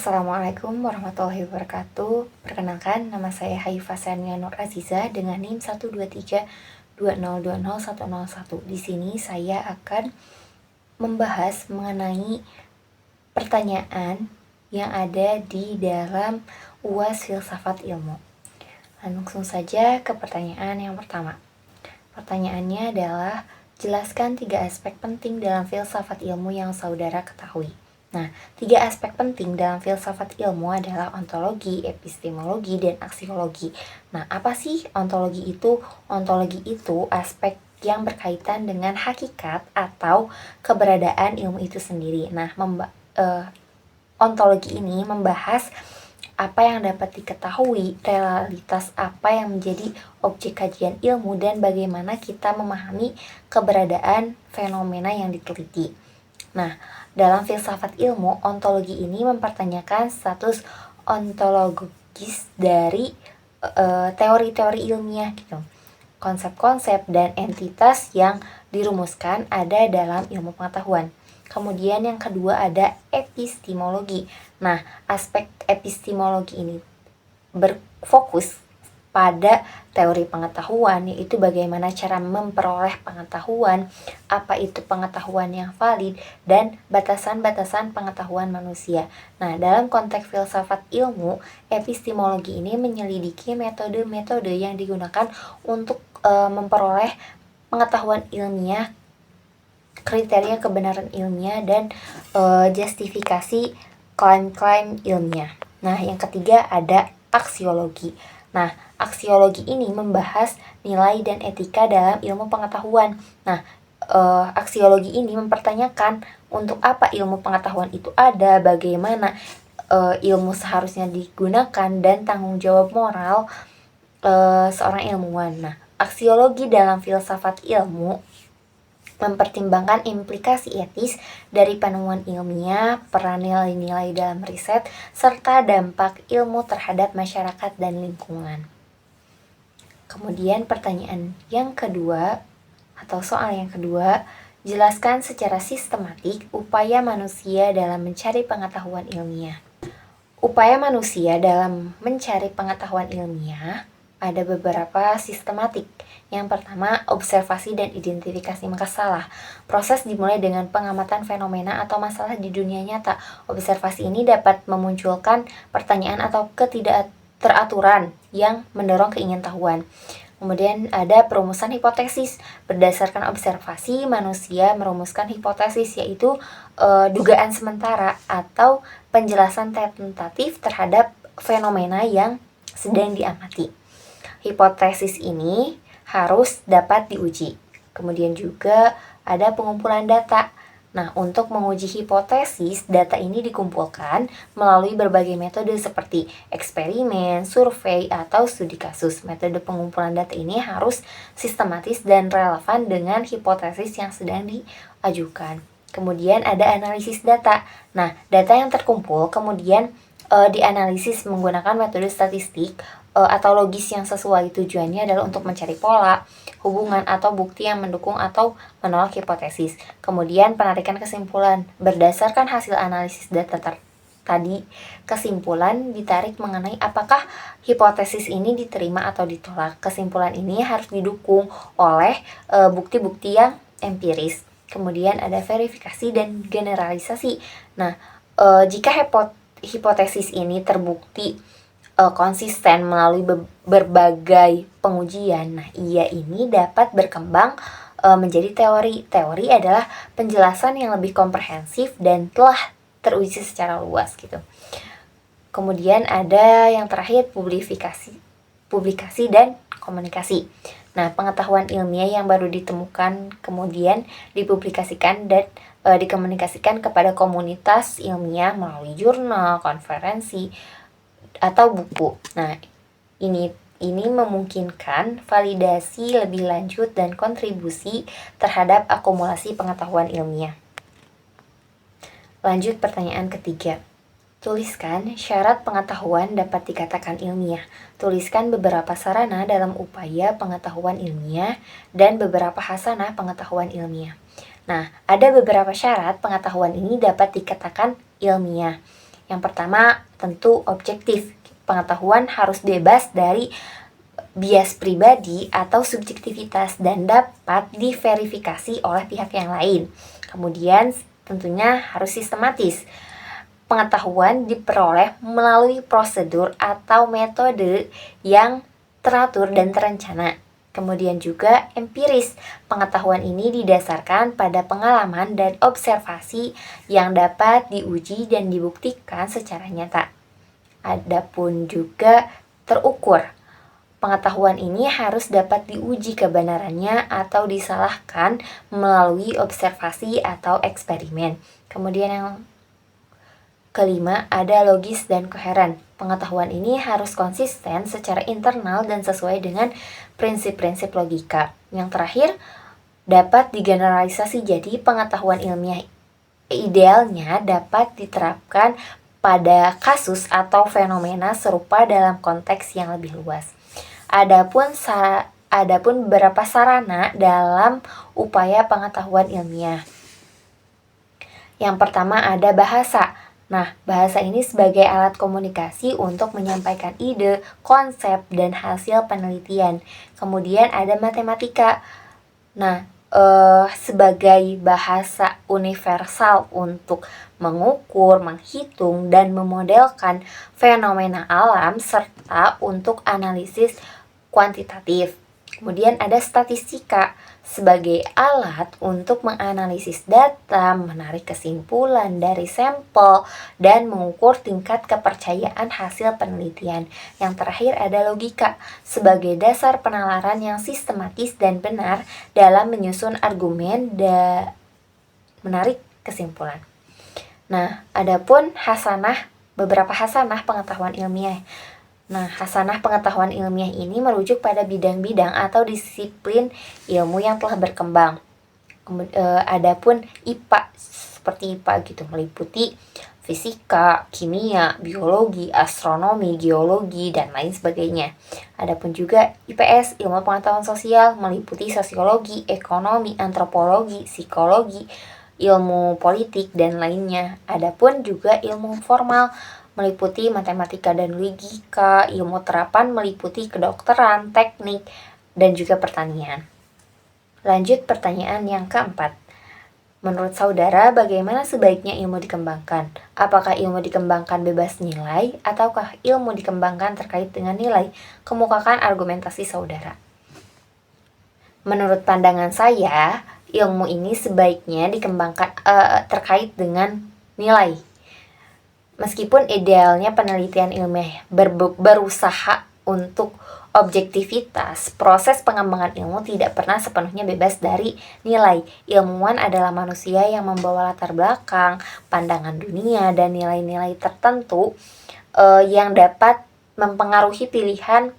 Assalamualaikum warahmatullahi wabarakatuh. Perkenalkan, nama saya Haifa Sania Nur Aziza dengan NIM 12320201001. Di sini saya akan membahas mengenai pertanyaan yang ada di dalam UAS Filsafat Ilmu. Langsung saja ke pertanyaan yang pertama. Pertanyaannya adalah, jelaskan 3 aspek penting dalam filsafat ilmu yang saudara ketahui. Nah, 3 aspek penting dalam filsafat ilmu adalah ontologi, epistemologi, dan aksiologi. Nah, apa sih ontologi itu? Ontologi itu aspek yang berkaitan dengan hakikat atau keberadaan ilmu itu sendiri. Nah, ontologi ini membahas apa yang dapat diketahui, realitas apa yang menjadi objek kajian ilmu, dan bagaimana kita memahami keberadaan fenomena yang diteliti. Nah, dalam filsafat ilmu, ontologi ini mempertanyakan status ontologis dari teori-teori ilmiah gitu. Konsep-konsep dan entitas yang dirumuskan ada dalam ilmu pengetahuan. Kemudian yang kedua ada epistemologi. Nah, aspek epistemologi ini berfokus pada teori pengetahuan, yaitu bagaimana cara memperoleh pengetahuan, apa itu pengetahuan yang valid, dan batasan-batasan pengetahuan manusia. Nah, dalam konteks filsafat ilmu, epistemologi ini menyelidiki metode-metode yang digunakan untuk memperoleh pengetahuan ilmiah, kriteria kebenaran ilmiah, dan justifikasi klaim-klaim ilmiah. Nah, yang ketiga ada aksiologi. Nah, aksiologi ini membahas nilai dan etika dalam ilmu pengetahuan. Nah, aksiologi ini mempertanyakan untuk apa ilmu pengetahuan itu ada, bagaimana ilmu seharusnya digunakan, dan tanggung jawab moral seorang ilmuwan. Nah, aksiologi dalam filsafat ilmu mempertimbangkan implikasi etis dari penemuan ilmiah, peran nilai-nilai dalam riset, serta dampak ilmu terhadap masyarakat dan lingkungan. Kemudian pertanyaan yang kedua, atau soal yang kedua, jelaskan secara sistematik upaya manusia dalam mencari pengetahuan ilmiah. Upaya manusia dalam mencari pengetahuan ilmiah ada beberapa sistematik. Yang pertama, observasi dan identifikasi masalah. Proses dimulai dengan pengamatan fenomena atau masalah di dunia nyata. Observasi ini dapat memunculkan pertanyaan atau ketidakteraturan yang mendorong keingintahuan. Kemudian ada perumusan hipotesis. Berdasarkan observasi, manusia merumuskan hipotesis, yaitu dugaan sementara atau penjelasan tentatif terhadap fenomena yang sedang diamati. Hipotesis ini harus dapat diuji. Kemudian juga ada pengumpulan data. Nah, untuk menguji hipotesis, data ini dikumpulkan melalui berbagai metode seperti eksperimen, survei, atau studi kasus. Metode pengumpulan data ini harus sistematis dan relevan dengan hipotesis yang sedang diajukan. Kemudian ada analisis data. Nah, data yang terkumpul kemudian dianalisis menggunakan metode statistik atau logis yang sesuai. Tujuannya adalah untuk mencari pola, hubungan, atau bukti yang mendukung atau menolak hipotesis. Kemudian penarikan kesimpulan. Berdasarkan hasil analisis data tadi, kesimpulan ditarik mengenai apakah hipotesis ini diterima atau ditolak. Kesimpulan ini harus didukung oleh bukti-bukti yang empiris. Kemudian ada verifikasi dan generalisasi. Nah, jika hipotesis ini terbukti konsisten melalui berbagai pengujian, nah ia ini dapat berkembang menjadi teori. Teori adalah penjelasan yang lebih komprehensif dan telah teruji secara luas gitu. Kemudian ada yang terakhir, publikasi dan komunikasi. Nah, pengetahuan ilmiah yang baru ditemukan kemudian dipublikasikan dan dikomunikasikan kepada komunitas ilmiah melalui jurnal, konferensi, atau buku. Nah, ini memungkinkan validasi lebih lanjut dan kontribusi terhadap akumulasi pengetahuan ilmiah. Lanjut pertanyaan ketiga. Tuliskan syarat pengetahuan dapat dikatakan ilmiah. Tuliskan beberapa sarana dalam upaya pengetahuan ilmiah dan beberapa hasanah pengetahuan ilmiah. Nah, ada beberapa syarat pengetahuan ini dapat dikatakan ilmiah. Yang pertama, tentu objektif. Pengetahuan harus bebas dari bias pribadi atau subjektivitas dan dapat diverifikasi oleh pihak yang lain. Kemudian tentunya harus sistematis. Pengetahuan diperoleh melalui prosedur atau metode yang teratur dan terencana. Kemudian juga empiris. Pengetahuan ini didasarkan pada pengalaman dan observasi yang dapat diuji dan dibuktikan secara nyata. Adapun juga terukur. Pengetahuan ini harus dapat diuji kebenarannya atau disalahkan melalui observasi atau eksperimen. Kemudian yang kelima, ada logis dan koheren. Pengetahuan ini harus konsisten secara internal dan sesuai dengan prinsip-prinsip logika. Yang terakhir, dapat digeneralisasi jadi pengetahuan ilmiah idealnya dapat diterapkan pada kasus atau fenomena serupa dalam konteks yang lebih luas. Adapun beberapa sarana dalam upaya pengetahuan ilmiah. Yang pertama ada bahasa. Nah, bahasa ini sebagai alat komunikasi untuk menyampaikan ide, konsep, dan hasil penelitian. Kemudian ada matematika. Nah, sebagai bahasa universal untuk mengukur, menghitung, dan memodelkan fenomena alam serta untuk analisis kuantitatif. Kemudian ada statistika sebagai alat untuk menganalisis data, menarik kesimpulan dari sampel, dan mengukur tingkat kepercayaan hasil penelitian. Yang terakhir ada logika sebagai dasar penalaran yang sistematis dan benar dalam menyusun argumen dan menarik kesimpulan. Nah, adapun beberapa hasanah pengetahuan ilmiah. Nah, hasanah pengetahuan ilmiah ini merujuk pada bidang-bidang atau disiplin ilmu yang telah berkembang. Adapun IPA, seperti IPA gitu, meliputi fisika, kimia, biologi, astronomi, geologi, dan lain sebagainya. Adapun juga IPS, ilmu pengetahuan sosial, meliputi sosiologi, ekonomi, antropologi, psikologi, ilmu politik, dan lainnya. Adapun juga ilmu formal, meliputi matematika dan logika, ilmu terapan meliputi kedokteran, teknik, dan juga pertanian. Lanjut pertanyaan yang keempat. Menurut saudara, bagaimana sebaiknya ilmu dikembangkan? Apakah ilmu dikembangkan bebas nilai, ataukah ilmu dikembangkan terkait dengan nilai? Kemukakan argumentasi saudara. Menurut pandangan saya, ilmu ini sebaiknya dikembangkan terkait dengan nilai. Meskipun idealnya penelitian ilmiah berusaha untuk objektivitas, proses pengembangan ilmu tidak pernah sepenuhnya bebas dari nilai. Ilmuwan adalah manusia yang membawa latar belakang, pandangan dunia, dan nilai-nilai tertentu yang dapat mempengaruhi pilihan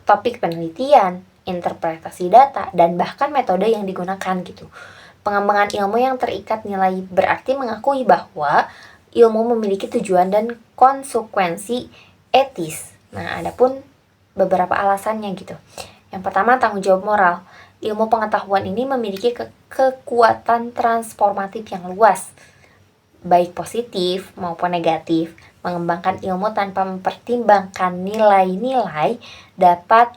topik penelitian, interpretasi data, dan bahkan metode yang digunakan gitu. Pengembangan ilmu yang terikat nilai berarti mengakui bahwa ilmu memiliki tujuan dan konsekuensi etis. Nah, adapun beberapa alasannya gitu. Yang pertama, tanggung jawab moral. Ilmu pengetahuan ini memiliki kekuatan transformatif yang luas, baik positif maupun negatif. Mengembangkan ilmu tanpa mempertimbangkan nilai-nilai dapat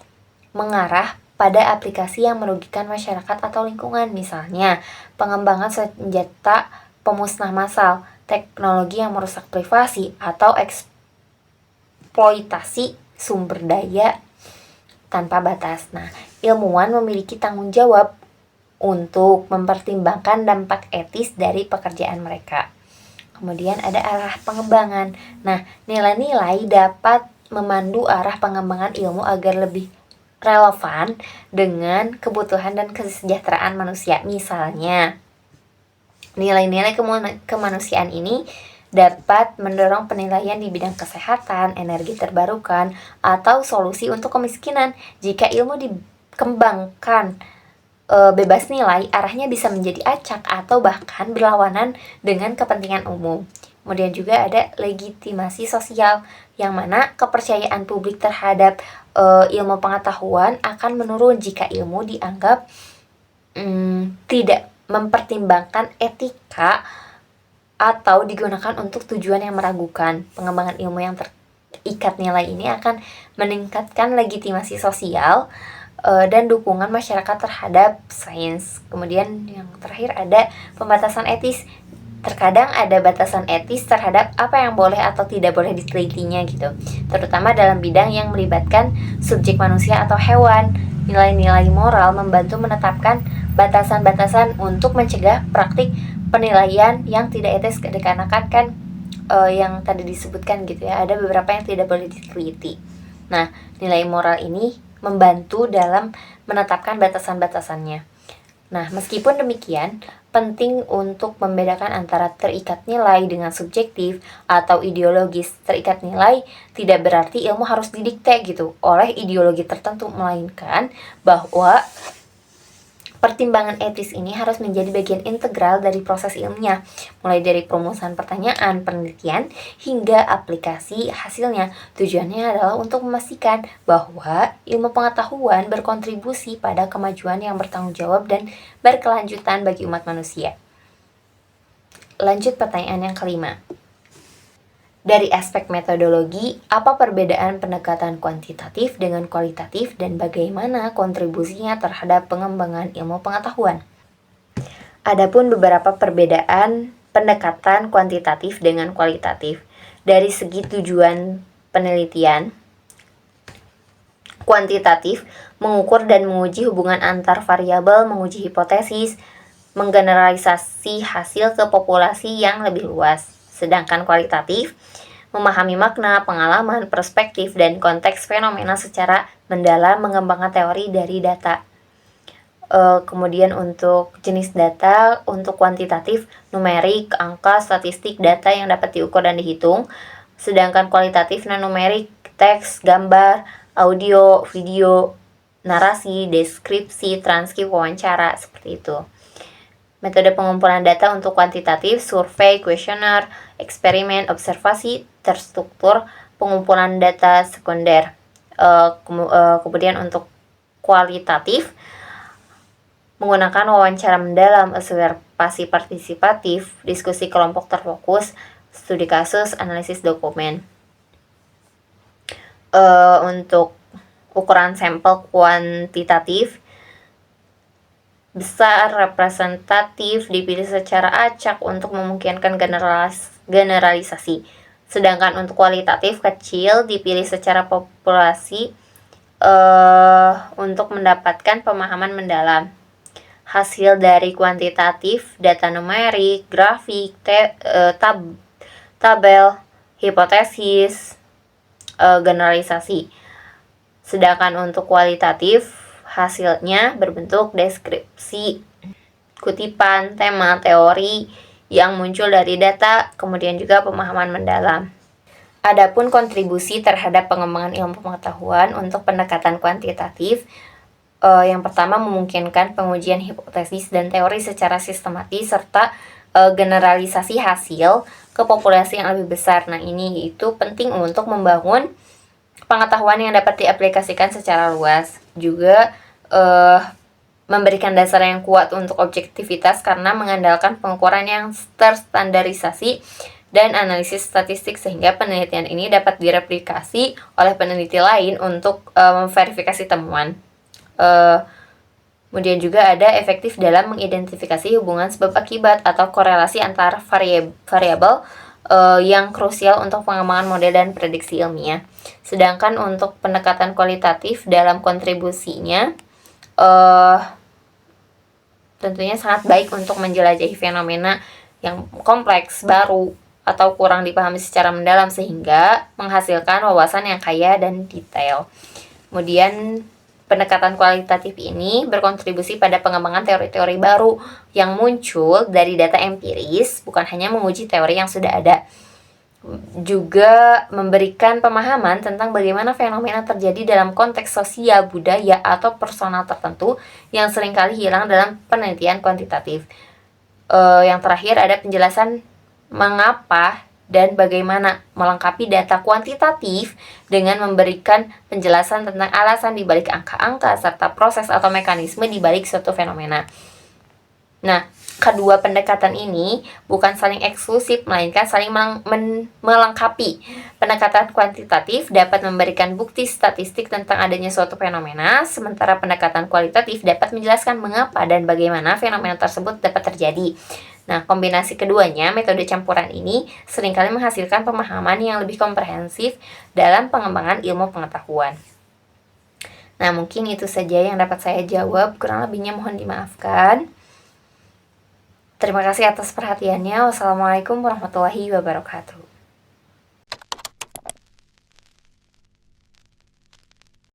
mengarah pada aplikasi yang merugikan masyarakat atau lingkungan. Misalnya, pengembangan senjata pemusnah massal, teknologi yang merusak privasi, atau eksploitasi sumber daya tanpa batas. Nah, ilmuwan memiliki tanggung jawab untuk mempertimbangkan dampak etis dari pekerjaan mereka. Kemudian ada arah pengembangan. Nah, nilai-nilai dapat memandu arah pengembangan ilmu agar lebih relevan dengan kebutuhan dan kesejahteraan manusia. Misalnya, nilai-nilai kemanusiaan ini dapat mendorong penilaian di bidang kesehatan, energi terbarukan, atau solusi untuk kemiskinan. Jika ilmu dikembangkan bebas nilai, arahnya bisa menjadi acak atau bahkan berlawanan dengan kepentingan umum. Kemudian juga ada legitimasi sosial, yang mana kepercayaan publik terhadap ilmu pengetahuan akan menurun jika ilmu dianggap tidak mempertimbangkan etika atau digunakan untuk tujuan yang meragukan. Pengembangan ilmu yang terikat nilai ini akan meningkatkan legitimasi sosial dan dukungan masyarakat terhadap sains. Kemudian yang terakhir ada pembatasan etis. Terkadang ada batasan etis terhadap apa yang boleh atau tidak boleh ditelitinya gitu, terutama dalam bidang yang melibatkan subjek manusia atau hewan. Nilai-nilai moral membantu menetapkan batasan-batasan untuk mencegah praktik penilaian yang tidak etis, dikarenakan kan yang tadi disebutkan gitu ya, ada beberapa yang tidak boleh diteliti. Nah, nilai moral ini membantu dalam menetapkan batasan-batasannya. Nah, meskipun demikian, penting untuk membedakan antara terikat nilai dengan subjektif atau ideologis. Terikat nilai tidak berarti ilmu harus didikte gitu oleh ideologi tertentu, melainkan bahwa pertimbangan etis ini harus menjadi bagian integral dari proses ilmiah, mulai dari perumusan pertanyaan, penelitian, hingga aplikasi hasilnya. Tujuannya adalah untuk memastikan bahwa ilmu pengetahuan berkontribusi pada kemajuan yang bertanggung jawab dan berkelanjutan bagi umat manusia. Lanjut pertanyaan yang kelima. Dari aspek metodologi, apa perbedaan pendekatan kuantitatif dengan kualitatif dan bagaimana kontribusinya terhadap pengembangan ilmu pengetahuan? Adapun beberapa perbedaan pendekatan kuantitatif dengan kualitatif. Dari segi tujuan penelitian, kuantitatif mengukur dan menguji hubungan antar variabel, menguji hipotesis, menggeneralisasi hasil ke populasi yang lebih luas. Sedangkan kualitatif memahami makna, pengalaman, perspektif, dan konteks fenomena secara mendalam, mengembangkan teori dari data. Kemudian untuk jenis data, untuk kuantitatif, numerik, angka, statistik, data yang dapat diukur dan dihitung. Sedangkan kualitatif, non-numerik, teks, gambar, audio, video, narasi, deskripsi, transkrip, wawancara, seperti itu. Metode pengumpulan data untuk kuantitatif, survei, kuesioner, eksperimen, observasi, terstruktur, pengumpulan data sekunder. Kemudian untuk kualitatif, menggunakan wawancara mendalam, observasi partisipatif, diskusi kelompok terfokus, studi kasus, analisis dokumen. Untuk ukuran sampel kuantitatif, besar, representatif, dipilih secara acak untuk memungkinkan generalisasi. Sedangkan untuk kualitatif, kecil, dipilih secara populasi untuk mendapatkan pemahaman mendalam. Hasil dari kuantitatif, data numerik, grafik, tabel, hipotesis, generalisasi. Sedangkan untuk kualitatif, hasilnya berbentuk deskripsi, kutipan, tema, teori yang muncul dari data, kemudian juga pemahaman mendalam. Adapun kontribusi terhadap pengembangan ilmu pengetahuan untuk pendekatan kuantitatif, yang pertama memungkinkan pengujian hipotesis dan teori secara sistematis serta generalisasi hasil ke populasi yang lebih besar. Nah, ini itu penting untuk membangun pengetahuan yang dapat diaplikasikan secara luas. Juga memberikan dasar yang kuat untuk objektivitas karena mengandalkan pengukuran yang terstandarisasi dan analisis statistik, sehingga penelitian ini dapat direplikasi oleh peneliti lain untuk memverifikasi temuan. Kemudian juga ada efektif dalam mengidentifikasi hubungan sebab akibat atau korelasi antar variabel yang krusial untuk pengembangan model dan prediksi ilmiah. Sedangkan untuk pendekatan kualitatif dalam kontribusinya tentunya sangat baik untuk menjelajahi fenomena yang kompleks, baru, atau kurang dipahami secara mendalam sehingga menghasilkan wawasan yang kaya dan detail. Kemudian pendekatan kualitatif ini berkontribusi pada pengembangan teori-teori baru yang muncul dari data empiris, bukan hanya menguji teori yang sudah ada. Juga memberikan pemahaman tentang bagaimana fenomena terjadi dalam konteks sosial, budaya, atau personal tertentu yang seringkali hilang dalam penelitian kuantitatif. Yang terakhir ada penjelasan mengapa dan bagaimana melengkapi data kuantitatif dengan memberikan penjelasan tentang alasan di balik angka-angka serta proses atau mekanisme di balik suatu fenomena. Nah, Kedua pendekatan ini bukan saling eksklusif, melainkan saling melengkapi. Pendekatan kuantitatif dapat memberikan bukti statistik tentang adanya suatu fenomena, sementara pendekatan kualitatif dapat menjelaskan mengapa dan bagaimana fenomena tersebut dapat terjadi. Nah, kombinasi keduanya, metode campuran ini seringkali menghasilkan pemahaman yang lebih komprehensif dalam pengembangan ilmu pengetahuan. Nah, mungkin itu saja yang dapat saya jawab, kurang lebihnya mohon dimaafkan. Terima kasih atas perhatiannya. Wassalamualaikum warahmatullahi wabarakatuh.